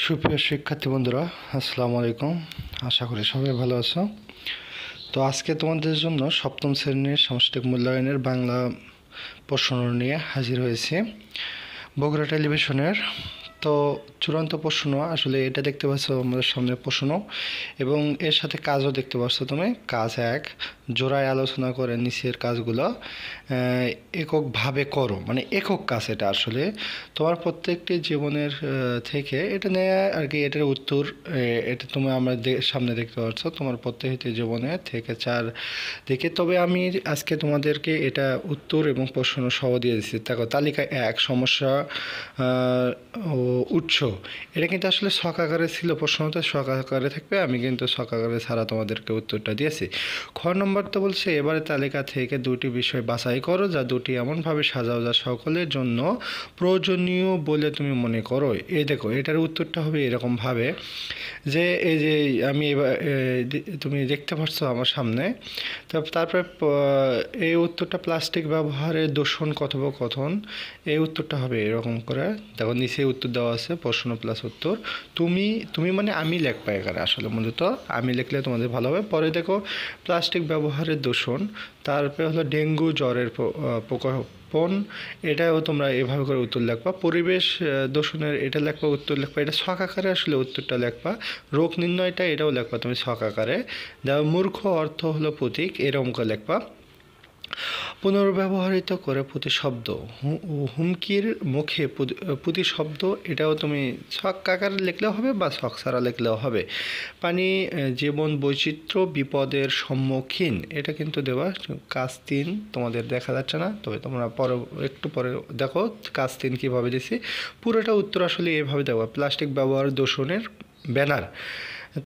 সুপ্রিয় শিক্ষার্থী বন্ধুরা, আসসালামু আলাইকুম। আশা করি সবাই ভালো আছো। তো আজকে তোমাদের জন্য সপ্তম শ্রেণীর সামষ্টিক মূল্যায়নের বাংলা প্রশ্ন নিয়ে হাজির হয়েছি বগুড়া টেলিভিশনের। তো চূড়ান্ত প্রশ্ন আসলে এটা দেখতে পাচ্ছ আমাদের সামনে প্রশ্ন, এবং এর সাথে কাজও দেখতে পাচ্ছ তুমি। কাজ এক, জোড়ায় আলোচনা করে নিচের কাজগুলো এককভাবে করো, মানে একক কাজ। এটা আসলে তোমার প্রত্যেকটি জীবনের থেকে এটা নেয় আর কি। এটার উত্তর এটা তুমি আমরা সামনে দেখতে পাচ্ছ তোমার প্রত্যেকটি জীবনে থেকে চার দেখে। তবে আমি আজকে তোমাদেরকে এটা উত্তর এবং প্রশ্ন সহ দিয়ে দিচ্ছি। দেখো, তালিকা এক, সমস্যা ও উৎস। এটা কিন্তু আসলে ছক আকারে ছিল, প্রশ্নটা ছক আকারে থাকবে। আমি কিন্তু ছক আকারে ছাড়া তোমাদেরকে উত্তরটা দিয়েছি। খ নম্বর তো বলছে, এবারে তালিকা থেকে দুটি বিষয় বাছাই করো যা দুটি এমনভাবে সাজাও যা সকলের জন্য প্রয়োজনীয় বলে তুমি মনে করো। এই দেখো, এটার উত্তরটা হবে এরকমভাবে যে এই যে আমি এবার তুমি দেখতে পাচ্ছ আমার সামনে। তারপরে এই উত্তরটা প্লাস্টিক ব্যবহারের দূষণ কথোপকথন। এই উত্তরটা হবে এরকম করে। দেখো, নিচে উত্তর দেওয়া আছে, প্রশ্ন প্লাস উত্তর। তুমি তুমি মানে আমি লিখবা এখানে, আসলে মূলত আমি লিখলে তোমাদের ভালো হবে। পরে দেখো, প্লাস্টিক ব্যবহারের দূষণ, তারপরে হলো ডেঙ্গু জ্বরের প্রকোপন। এটাও তোমরা এভাবে করে উত্তর লিখবা। পরিবেশ দূষণের এটা লিখবা, উত্তর লিখবা। এটা ছক আকারে আসলে উত্তরটা লিখবা। রোগ নির্ণয়টা এটাও লিখবা তুমি ছক আকারে। দেখো, মূর্খ অর্থ হলো প্রতীক, এরকম করে লিখবা। পুনর্ব্যবহৃত করে প্রতিশব্দ, হুমকির মুখে প্রতিশব্দ, এটাও তুমি ছক আকারে লিখলেও হবে বা ছক ছাড়া লিখলেও হবে। পানি, জীবন বৈচিত্র্য, বিপদের সম্মুখীন, এটা কিন্তু দেওয়া। কাজ তিন তোমাদের দেখা যাচ্ছে না, তবে তোমরা পরে একটু পরে দেখো কাজ তিন কীভাবে দিছি। পুরোটা উত্তর আসলে এভাবে দেওয়া। প্লাস্টিক ব্যবহার দূষণের ব্যানার,